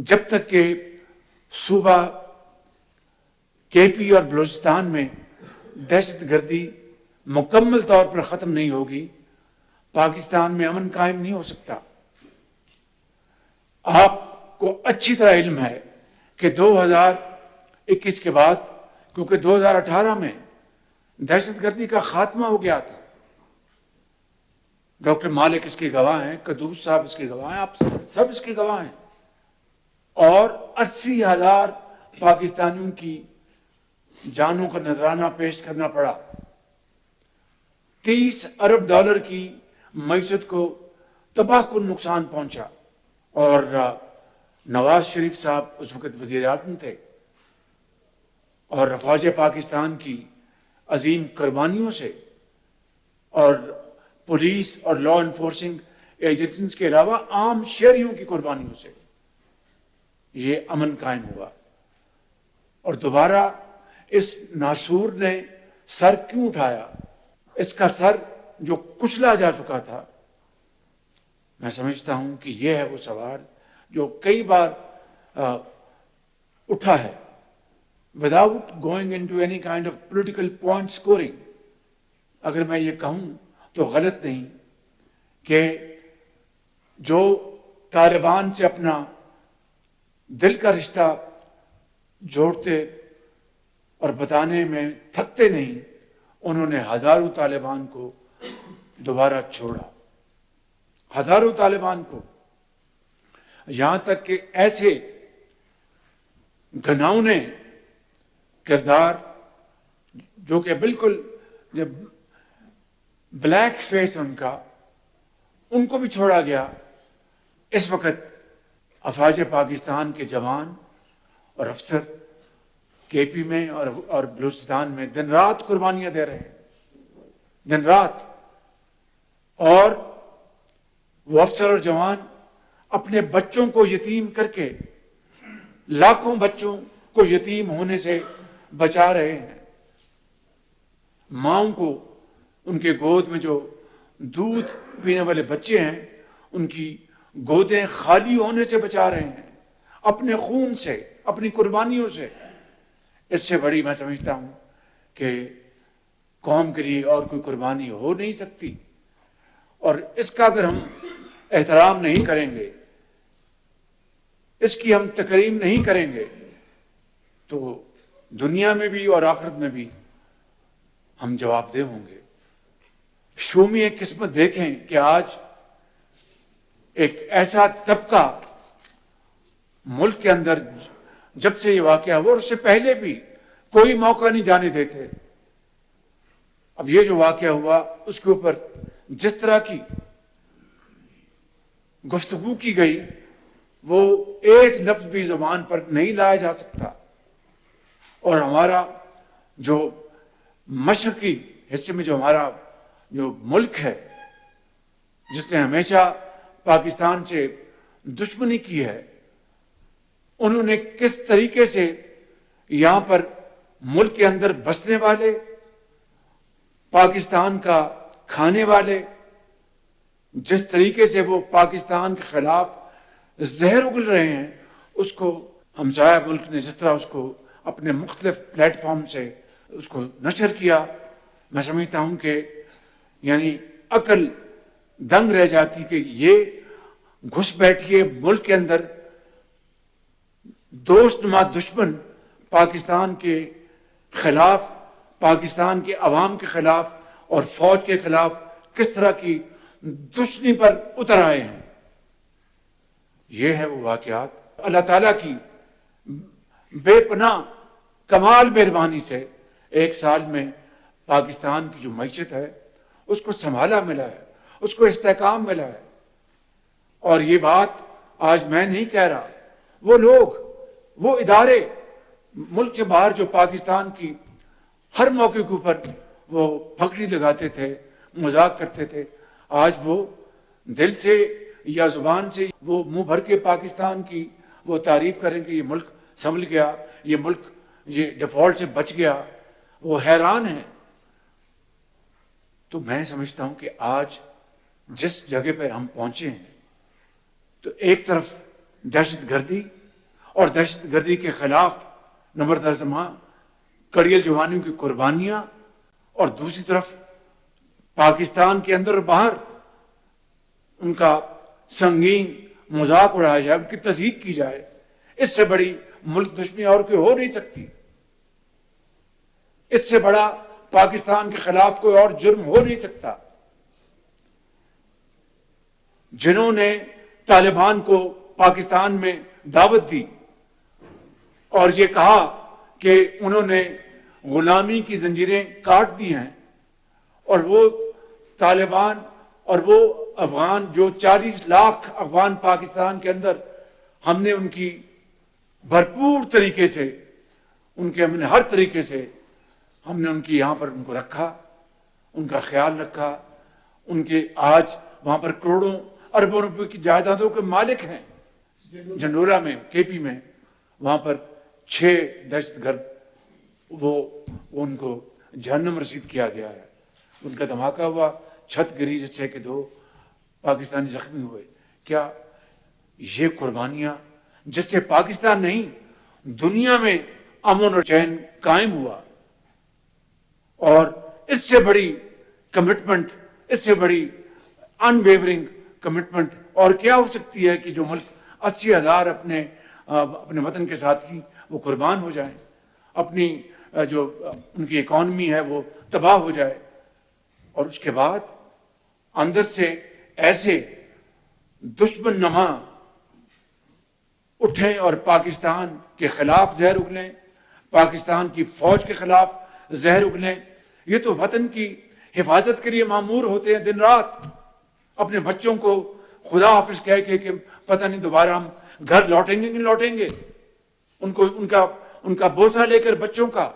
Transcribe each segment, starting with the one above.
جب تک کہ صوبہ کے پی اور بلوچستان میں دہشت گردی مکمل طور پر ختم نہیں ہوگی، پاکستان میں امن قائم نہیں ہو سکتا۔ آپ کو اچھی طرح علم ہے کہ 2021 کے بعد، کیونکہ 2018 میں دہشت گردی کا خاتمہ ہو گیا تھا، ڈاکٹر مالک اس کے گواہ ہیں، قدوس صاحب اس کے گواہ ہیں، آپ سب اس کے گواہ ہیں، اور 80,000 پاکستانیوں کی جانوں کا نذرانہ پیش کرنا پڑا، 30 ارب ڈالر کی معیشت کو تباہ کن نقصان پہنچا، اور نواز شریف صاحب اس وقت وزیر اعظم تھے، اور افواج پاکستان کی عظیم قربانیوں سے اور پولیس اور لا انفورسنگ ایجنسیز کے علاوہ عام شہریوں کی قربانیوں سے یہ امن قائم ہوا۔ اور دوبارہ اس ناسور نے سر کیوں اٹھایا؟ اس کا سر جو کچلا جا چکا تھا، میں سمجھتا ہوں کہ یہ ہے وہ سوال جو کئی بار اٹھا ہے without going into any kind of political point scoring۔ اگر میں یہ کہوں تو غلط نہیں کہ جو طالبان سے اپنا دل کا رشتہ جوڑتے اور بتانے میں تھکتے نہیں، انہوں نے ہزاروں طالبان کو دوبارہ چھوڑا، ہزاروں طالبان کو، یہاں تک کہ ایسے گھناؤنے کردار جو کہ بالکل بلیک فیس ان کو بھی چھوڑا گیا۔ اس وقت افواج پاکستان کے جوان اور افسر کے پی میں اور بلوچستان میں دن رات قربانیاں دے رہے ہیں، دن رات، اور وہ افسر اور جوان اپنے بچوں کو یتیم کر کے لاکھوں بچوں کو یتیم ہونے سے بچا رہے ہیں، ماؤں کو ان کے گود میں جو دودھ پینے والے بچے ہیں ان کی گودیں خالی ہونے سے بچا رہے ہیں، اپنے خون سے، اپنی قربانیوں سے۔ اس سے بڑی میں سمجھتا ہوں کہ قوم کے لیے اور کوئی قربانی ہو نہیں سکتی، اور اس کا اگر ہم احترام نہیں کریں گے، اس کی ہم تکریم نہیں کریں گے، تو دنیا میں بھی اور آخرت میں بھی ہم جواب دہ ہوں گے۔ شومی قسمت دیکھیں کہ آج ایک ایسا طبقہ ملک کے اندر جب سے یہ واقعہ ہوا، اور اس سے پہلے بھی کوئی موقع نہیں جانے دیتے، اب یہ جو واقعہ ہوا اس کے اوپر جس طرح کی گفتگو کی گئی وہ ایک لفظ بھی زبان پر نہیں لایا جا سکتا، اور ہمارا جو مشرقی حصے میں جو ہمارا جو ملک ہے جس نے ہمیشہ پاکستان سے دشمنی کی ہے، انہوں نے کس طریقے سے یہاں پر ملک کے اندر بسنے والے، پاکستان کا کھانے والے، جس طریقے سے وہ پاکستان کے خلاف زہر اگل رہے ہیں، اس کو ہمسایہ ملک نے جس طرح اس کو اپنے مختلف پلیٹ فارم سے اس کو نشر کیا، میں سمجھتا ہوں کہ یعنی عقل دنگ رہ جاتی کہ یہ گھس بیٹھیے ملک کے اندر، دوست نما دشمن پاکستان کے خلاف، پاکستان کے عوام کے خلاف اور فوج کے خلاف کس طرح کی دشمنی پر اتر آئے ہیں۔ یہ ہے وہ واقعات۔ اللہ تعالیٰ کی بے پناہ کمال مہربانی سے ایک سال میں پاکستان کی جو معیشت ہے اس کو سنبھالا ملا ہے، اس کو استحکام ملا ہے، اور یہ بات آج میں نہیں کہہ رہا، وہ لوگ، وہ ادارے ملک سے باہر جو پاکستان کی ہر موقع کے اوپر وہ پھگڑی لگاتے تھے، مذاق کرتے تھے، آج وہ دل سے یا زبان سے وہ منہ بھر کے پاکستان کی وہ تعریف کریں کہ یہ ملک سنبھل گیا، یہ ملک یہ ڈیفالٹ سے بچ گیا، وہ حیران ہیں۔ تو میں سمجھتا ہوں کہ آج جس جگہ پہ ہم پہنچے ہیں، تو ایک طرف دہشت گردی اور دہشت گردی کے خلاف نبرد زماں کڑیل جوانیوں کی قربانیاں، اور دوسری طرف پاکستان کے اندر اور باہر ان کا سنگین مذاق اڑایا جائے، ان کی تضحیق کی جائے، اس سے بڑی ملک دشمنی اور کوئی ہو نہیں سکتی، اس سے بڑا پاکستان کے خلاف کوئی اور جرم ہو نہیں سکتا۔ جنہوں نے طالبان کو پاکستان میں دعوت دی اور یہ کہا کہ انہوں نے غلامی کی زنجیریں کاٹ دی ہیں، اور وہ طالبان اور وہ افغان جو 40 لاکھ افغان پاکستان کے اندر، ہم نے ان کی بھرپور طریقے سے ہم نے ہر طریقے سے ہم نے ان کی یہاں پر ان کو رکھا، ان کا خیال رکھا، ان کے آج وہاں پر کروڑوں اربوں روپے کی جائیدادوں کے مالک ہیں۔ جنڈولا میں، کے پی میں، وہاں پر 6 دہشت گرد وہ ان کو جہنم رسید کیا گیا ہے، ان کا دھماکہ ہوا، چھت گری جس سے کہ 2 پاکستانی زخمی ہوئے۔ کیا یہ قربانیاں جس سے پاکستان نہیں دنیا میں امن اور چین قائم ہوا، اور اس سے بڑی کمٹمنٹ، اس سے بڑی ان ویورنگ کمٹمنٹ اور کیا ہو سکتی ہے کہ جو ملک 80,000 اپنے وطن کے ساتھ ہی وہ قربان ہو جائیں، اپنی جو ان کی اکانومی ہے وہ تباہ ہو جائے، اور اس کے بعد اندر سے ایسے دشمن نما اٹھیں اور پاکستان کے خلاف زہر اگلیں، پاکستان کی فوج کے خلاف زہر اگلیں۔ یہ تو وطن کی حفاظت کے لیے مامور ہوتے ہیں دن رات، اپنے بچوں کو خدا حافظ کہہ کے کہ پتہ نہیں دوبارہ ہم گھر لوٹیں گے کہ نہیں لوٹیں گے، ان کا بوسہ لے کر بچوں کا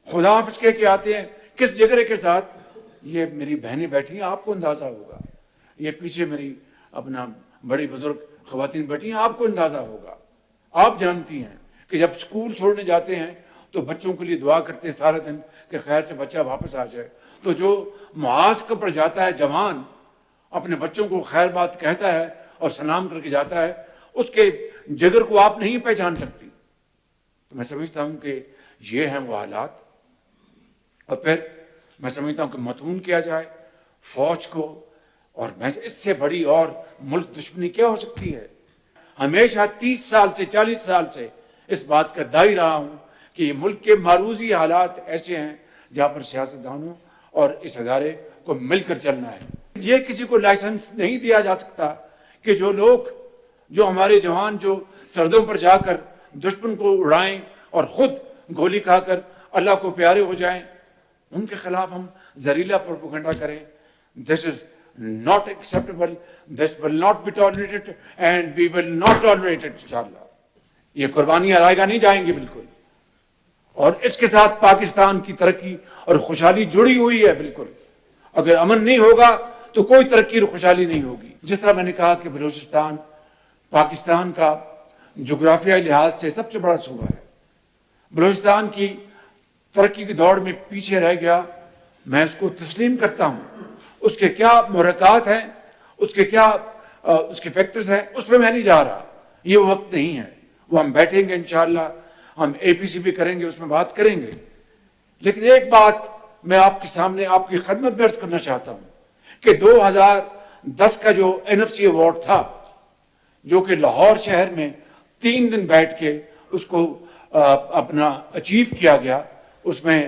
خدا حافظ کہہ کے آتے ہیں، کس جگرے کے ساتھ۔ یہ میری بہنیں بیٹھی ہیں، آپ کو اندازہ ہوگا، یہ پیچھے میری اپنا بڑی بزرگ خواتین بیٹھی ہیں، آپ کو اندازہ ہوگا، آپ جانتی ہیں کہ جب سکول چھوڑنے جاتے ہیں تو بچوں کے لیے دعا کرتے ہیں سارا دن کہ خیر سے بچہ واپس آ جائے، تو جو معاذ پر جاتا ہے جوان، اپنے بچوں کو خیر بات کہتا ہے اور سلام کر کے جاتا ہے، اس کے جگر کو آپ نہیں پہچان سکتی۔ تو میں سمجھتا ہوں کہ یہ ہیں وہ حالات، اور پھر میں سمجھتا ہوں کہ متون کیا جائے فوج کو، اور میں اس سے بڑی اور ملک دشمنی کیا ہو سکتی ہے۔ ہمیشہ 30 سال سے 40 سال سے اس بات کا دائی رہا ہوں کہ یہ ملک کے معروضی حالات ایسے ہیں جہاں پر سیاستدانوں اور اس ادارے کو مل کر چلنا ہے۔ یہ کسی کو لائسنس نہیں دیا جا سکتا کہ جو ہمارے جوان جو سردوں پر جا کر دشمن کو اڑائیں اور خود گولی کھا کر اللہ کو پیارے ہو جائیں، ان کے خلاف ہم زہریلا پروپیگنڈا کریں۔ This is not acceptable, this will not be tolerated and we will not tolerate it انشاءاللہ۔ یہ قربانیاں رائے گاہ نہیں جائیں گی بالکل، اور اس کے ساتھ پاکستان کی ترقی اور خوشحالی جڑی ہوئی ہے بالکل۔ اگر امن نہیں ہوگا تو کوئی ترقی اور خوشحالی نہیں ہوگی۔ جس طرح میں نے کہا کہ بلوچستان پاکستان کا جغرافیائی لحاظ سے سب سے بڑا صوبہ ہے، بلوچستان کی ترقی کی دوڑ میں پیچھے رہ گیا، میں اس کو تسلیم کرتا ہوں۔ اس کے کیا محرکات ہیں، اس کے فیکٹرز ہیں، اس میں نہیں جا رہا، یہ وقت نہیں ہے، وہ ہم بیٹھیں گے انشاءاللہ، ہم اے پی سی بھی کریں گے، اس میں بات کریں گے۔ لیکن ایک بات میں آپ کے سامنے آپ کی خدمت میں عرض کرنا چاہتا ہوں کہ 2010 کا جو NFC ایوارڈ تھا، جو کہ لاہور شہر میں 3 دن بیٹھ کے اس کو اپنا اچیو کیا گیا، اس میں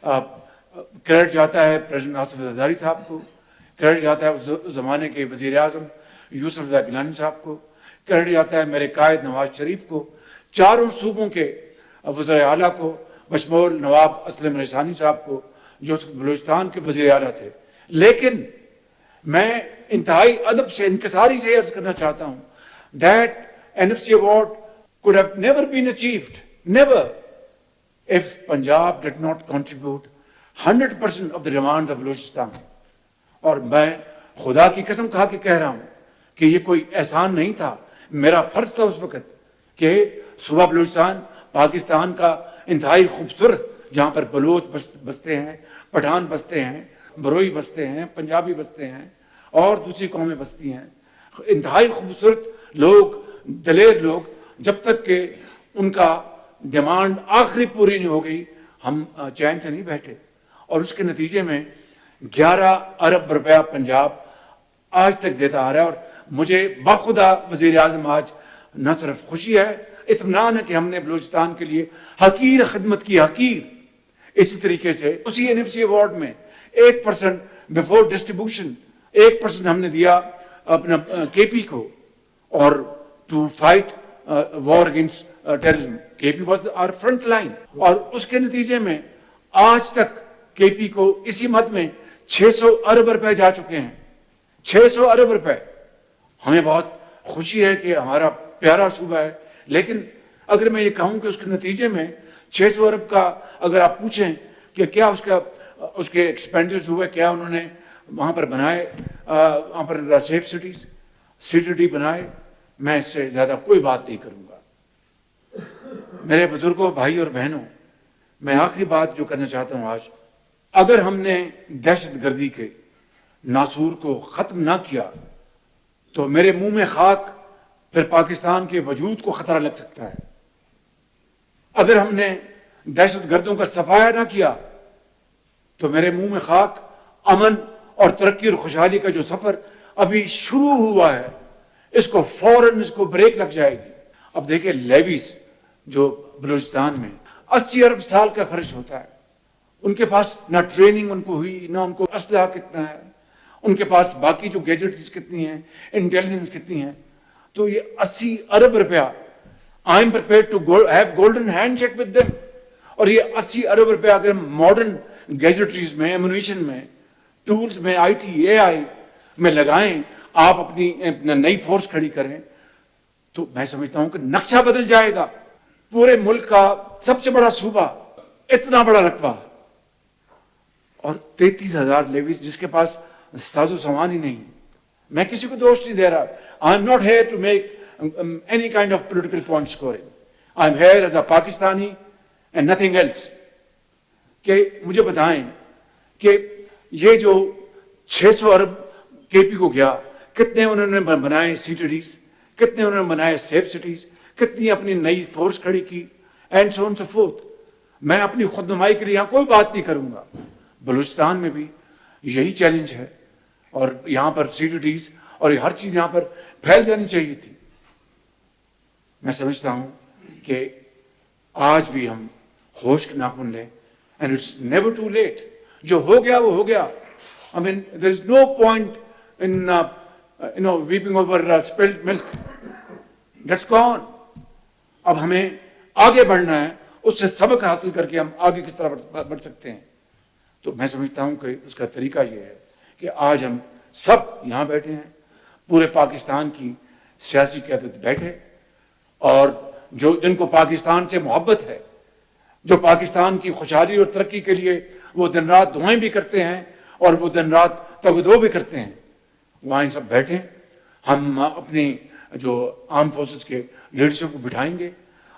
کریڈٹ جاتا ہے پریزیڈنٹ آصف زرداری صاحب کو، کریڈٹ جاتا ہے اس زمانے کے وزیر اعظم یوسف رضا گیلانی صاحب کو، کریڈٹ جاتا ہے میرے قائد نواز شریف کو، چاروں صوبوں کے وزراء اعلیٰ کو، بشمول نواب اسلم رسانی صاحب کو جو بلوچستان کے وزیر اعلیٰ تھے۔ لیکن میں انتہائی ادب سے، انکساری سے عرض کرنا چاہتا ہوں that NFC award could have never been achieved, never, if Punjab did not contribute 100% of the demands of Balochistan۔ اور میں خدا کی قسم کھا کے کہہ رہا ہوں کہ یہ کوئی احسان نہیں تھا، میرا فرض تھا اس وقت کہ صوبہ بلوچستان پاکستان کا انتہائی خوبصورت، جہاں پر بلوچ بستے ہیں، پٹھان بستے ہیں، بروئی بستے ہیں، پنجابی بستے ہیں اور دوسری قومیں بستی ہیں، انتہائی خوبصورت لوگ، دلیر لوگ جب تک کہ ان کا ڈیمانڈ آخری پوری نہیں ہو گئی ہم چین سے نہیں بیٹھے، اور اس کے نتیجے میں 11 ارب روپیہ پنجاب آج تک دیتا آ رہا ہے. اور مجھے بخدا وزیر اعظم آج نہ صرف خوشی ہے، اطمینان ہے کہ ہم نے بلوچستان کے لیے حقیر خدمت کی. حقیر. اسی طریقے سے اسی NFC ایوارڈ میں 8% بیفور ڈسٹریبیوشن 8% ہم نے دیا اپنا KP کو، اور to fight war against terrorism. KP was our front line, اور اس کے نتیجے میں آج تک KP کو اسی مد میں 600 ارب روپے جا چکے ہیں. 600 ارب روپے. ہمیں بہت خوشی ہے کہ ہمارا پیارا صوبہ ہے، لیکن اگر میں یہ کہوں کہ اس کے نتیجے میں 600 ارب کا اگر آپ پوچھیں کہ کیا اس کے ایکسپینڈیچر ہوئے، کیا انہوں نے وہاں پر بنائے، وہاں پر سیف سٹیز CTD بنائے، میں اس سے زیادہ کوئی بات نہیں کروں گا. میرے بزرگوں، بھائی اور بہنوں، میں آخری بات جو کرنا چاہتا ہوں آج، اگر ہم نے دہشت گردی کے ناسور کو ختم نہ کیا تو میرے منہ میں خاک، پھر پاکستان کے وجود کو خطرہ لگ سکتا ہے. اگر ہم نے دہشت گردوں کا صفایا نہ کیا تو میرے منہ میں خاک. امن اور ترقی اور خوشحالی کا جو سفر ابھی شروع ہوا ہے، اس کو فوراً اس کو بریک لگ جائے گی. اب دیکھیں لیویز جو بلوچستان میں 80 ارب سال کا خرچ ہوتا ہے، ان کے پاس نہ ٹریننگ ان کو ہوئی، نہ ان کو اسلحہ کتنا ہے، ان کے پاس باقی جو گیجٹس کتنی ہیں، انٹیلیجنس کتنی ہیں. تو یہ 80 ارب روپیہ I am prepared to have golden handshake with them. اور یہ 80 ارب روپیہ اگر ماڈرن گیجٹریز میں، ایمونیشن میں، ٹولز میں، IT AI میں لگائیں، آپ اپنی نئی فورس کھڑی کریں، تو میں سمجھتا ہوں کہ نقشہ بدل جائے گا. پورے ملک کا سب سے بڑا صوبہ، اتنا بڑا رقبہ، اور 33,000 لیویز جس کے پاس ساز و سامان ہی نہیں. میں کسی کو دوش نہیں دے رہا. I am not here to make any kind of political point scoring. I am here as a Pakistani and nothing else. کہ مجھے بتائیں کہ یہ جو 600 ارب KP کو گیا، کتنے انہوں نے بنائے CTDs، کتنے انہوں نے بنائے سیف سٹیز، کتنی اپنی نئی فورس کھڑی کی، and so on so forth. میں اپنی خود نمائی کے لیے یہاں کوئی بات نہیں کروں گا. بلوچستان میں بھی یہی چیلنج ہے، اور یہاں پر CTDs اور ہر چیز یہاں پر پھیل جانی چاہیے تھی. میں سمجھتا ہوں کہ آج بھی ہم ہوش کے ناخن لیں، and it's never too late. جو ہو گیا وہ ہو گیا. I mean, there is no point in weeping over spilled milk. That's gone. اب ہمیں آگے بڑھنا ہے، اس سے سبق حاصل کر کے ہم آگے کس طرح بڑھ سکتے ہیں. تو میں سمجھتا ہوں کہ اس کا طریقہ یہ ہے کہ آج ہم سب یہاں بیٹھے ہیں، پورے پاکستان کی سیاسی قیادت بیٹھے، اور جن کو پاکستان سے محبت ہے، جو پاکستان کی خوشحالی اور ترقی کے لیے وہ دن رات دعائیں بھی کرتے ہیں اور وہ دن رات تگدو بھی کرتے ہیں، وہاں سب بیٹھیں. ہم اپنی جو آرم فورسز کے لیڈرشپ کو بٹھائیں گے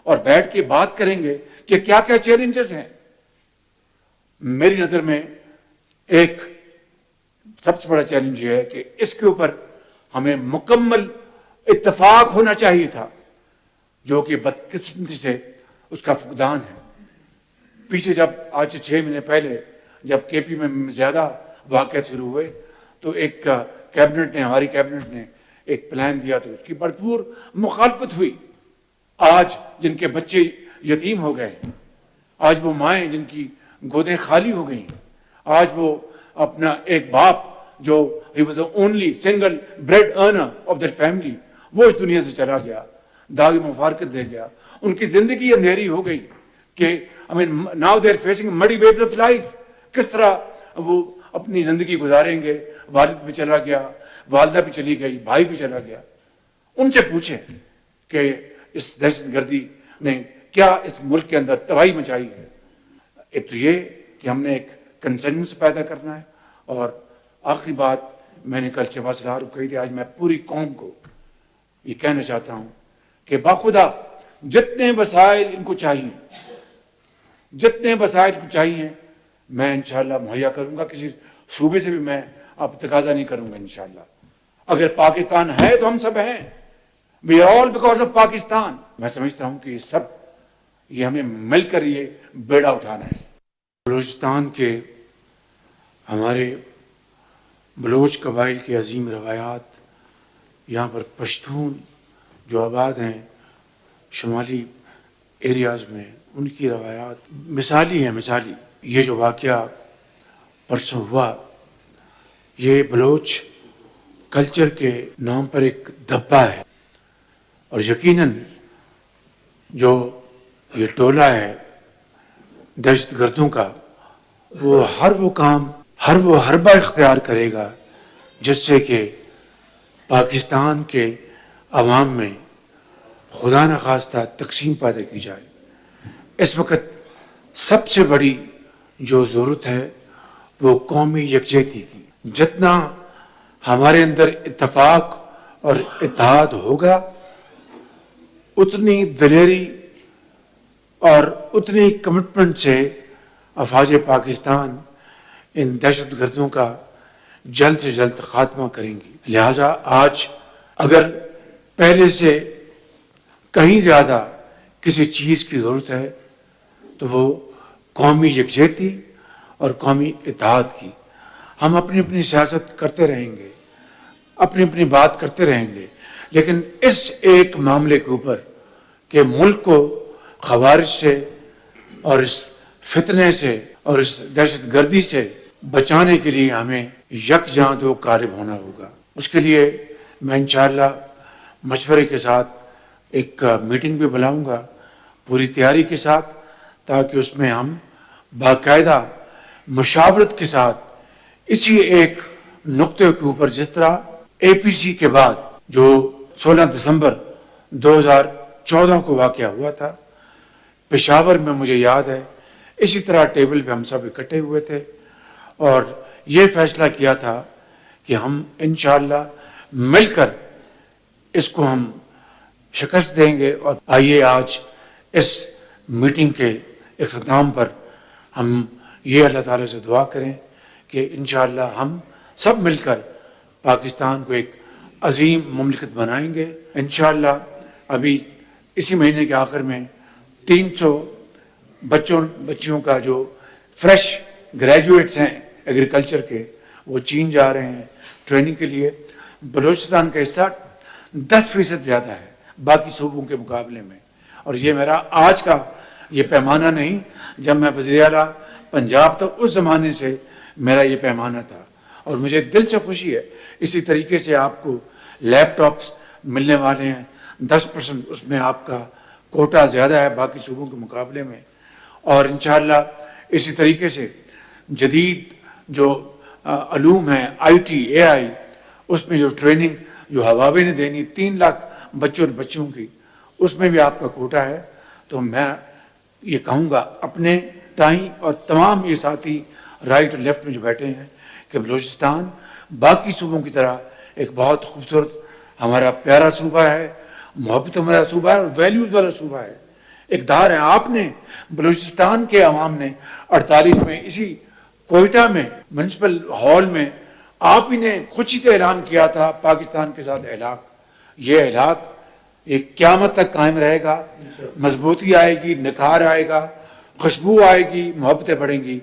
اور بیٹھ کے بات کریں گے کہ کیا کیا چیلنجز ہیں. میری نظر میں ایک سب سے بڑا چیلنج یہ ہے کہ اس کے اوپر ہمیں مکمل اتفاق ہونا چاہیے تھا، جو کہ بدقسمتی سے اس کا فقدان ہے. پیچھے جب آج سے 6 مہینے پہلے جب KP میں زیادہ واقعات شروع ہوئے تو ایک کیبنٹ نے، ہماری کیبنٹ نے ایک پلان دیا تو اس کی بھرپور مخالفت ہوئی. آج جن کے بچے یتیم ہو گئے، آج وہ مائیں جن کی گودیں خالی ہو گئیں، آج وہ اپنا ایک باپ جو he was the only single bread earner of that family، وہ اس دنیا سے چلا گیا، داغ مفارقت دے گیا. ان کی زندگی اندھیری ہو گئی کہ now they are facing muddy waves of life. کس طرح وہ اپنی زندگی گزاریں گے. والد بھی چلا گیا، والدہ بھی چلی گئی، بھائی بھی چلا گیا. ان سے پوچھیں کہ اس دہشت گردی نے کیا اس ملک کے اندر تباہی مچائی ہے. ایک تو یہ کہ ہم نے ایک کنسنسس پیدا کرنا ہے، اور آخری بات میں نے کل شفا سلار کو کہی تھی، آج میں پوری قوم کو یہ کہنا چاہتا ہوں کہ باخدا جتنے وسائل ان کو چاہیے، جتنے وسائل کو چاہیے میں انشاءاللہ مہیا کروں گا. کسی صوبے سے بھی میں آپ تقاضا نہیں کروں گا انشاءاللہ. اگر پاکستان ہے تو ہم سب ہیں، We are all because of Pakistan. میں سمجھتا ہوں کہ یہ ہمیں مل کر یہ بیڑا اٹھانا ہے. بلوچستان کے ہمارے بلوچ قبائل کی عظیم روایات، یہاں پر پشتون جو آباد ہیں شمالی ایریاز میں، ان کی روایات مثالی ہیں. مثالی یہ جو واقعہ پرسوں ہوا، یہ بلوچ کلچر کے نام پر ایک دھبا ہے، اور یقیناً جو یہ ٹولہ ہے دہشت گردوں کا، وہ ہر وہ کام، ہر وہ حربہ اختیار کرے گا جس سے کہ پاکستان کے عوام میں خدا نخواستہ تقسیم پیدا کی جائے. اس وقت سب سے بڑی جو ضرورت ہے وہ قومی یکجہتی کی. جتنا ہمارے اندر اتفاق اور اتحاد ہوگا، اتنی دلیری اور اتنی کمٹمنٹ سے افواج پاکستان ان دہشت گردوں کا جلد سے جلد خاتمہ کریں گی. لہٰذا آج اگر پہلے سے کہیں زیادہ کسی چیز کی ضرورت ہے تو وہ قومی یکجہتی اور قومی اتحاد کی. ہم اپنی اپنی سیاست کرتے رہیں گے، اپنی اپنی بات کرتے رہیں گے، لیکن اس ایک معاملے کے اوپر کہ ملک کو خوارج سے اور اس فتنے سے اور اس دہشت گردی سے بچانے کے لیے ہمیں یکجاں دو قالب ہونا ہوگا. اس کے لیے میں انشاءاللہ مشورے کے ساتھ ایک میٹنگ بھی بلاؤں گا پوری تیاری کے ساتھ، تاکہ اس میں ہم باقاعدہ مشاورت کے ساتھ اسی ایک نقطے کے اوپر، جس طرح اے پی سی کے بعد جو 16 دسمبر 2014 کو واقعہ ہوا تھا پشاور میں، مجھے یاد ہے اسی طرح ٹیبل پہ ہم سب اکٹھے ہوئے تھے اور یہ فیصلہ کیا تھا کہ ہم انشاءاللہ مل کر اس کو ہم شکست دیں گے. اور آئیے آج اس میٹنگ کے اختتام پر ہم یہ اللہ تعالیٰ سے دعا کریں کہ انشاءاللہ ہم سب مل کر پاکستان کو ایک عظیم مملکت بنائیں گے. انشاءاللہ ابھی اسی مہینے کے آخر میں 300 بچیوں کا جو فریش گریجویٹس ہیں ایگریکلچر کے، وہ چین جا رہے ہیں ٹریننگ کے لیے. بلوچستان کا حصہ 10% زیادہ ہے باقی صوبوں کے مقابلے میں. اور یہ میرا آج کا یہ پیمانہ نہیں، جب میں وزیر اعلیٰ پنجاب تھا اس زمانے سے میرا یہ پیمانہ تھا. اور مجھے دل سے خوشی ہے اسی طریقے سے آپ کو لیپ ٹاپس ملنے والے ہیں، 10% اس میں آپ کا کوٹا زیادہ ہے باقی صوبوں کے مقابلے میں. اور انشاءاللہ اسی طریقے سے جدید جو علوم ہیں، آئی ٹی، اے آئی، اس میں جو ٹریننگ جو ہواوے نے دینی 3 لاکھ بچوں اور بچیوں کی، اس میں بھی آپ کا کوٹا ہے. تو میں یہ کہوں گا اپنے دائیں اور تمام یہ ساتھی رائٹ اور لیفٹ میں جو بیٹھے ہیں کہ بلوچستان باقی صوبوں کی طرح ایک بہت خوبصورت ہمارا پیارا صوبہ ہے، محبتوں والا صوبہ ہے اور ویلیوز والا صوبہ ہے. اقدار ہے. آپ نے بلوچستان کے عوام نے 48 میں اسی کوئٹہ میں میونسپل ہال میں آپ ہی نے خوشی سے اعلان کیا تھا پاکستان کے ساتھ الحاق. یہ الحاق ایک قیامت تک قائم رہے گا، مضبوطی آئے گی، نکھار آئے گا، خوشبو آئے گی، محبتیں بڑھیں گی.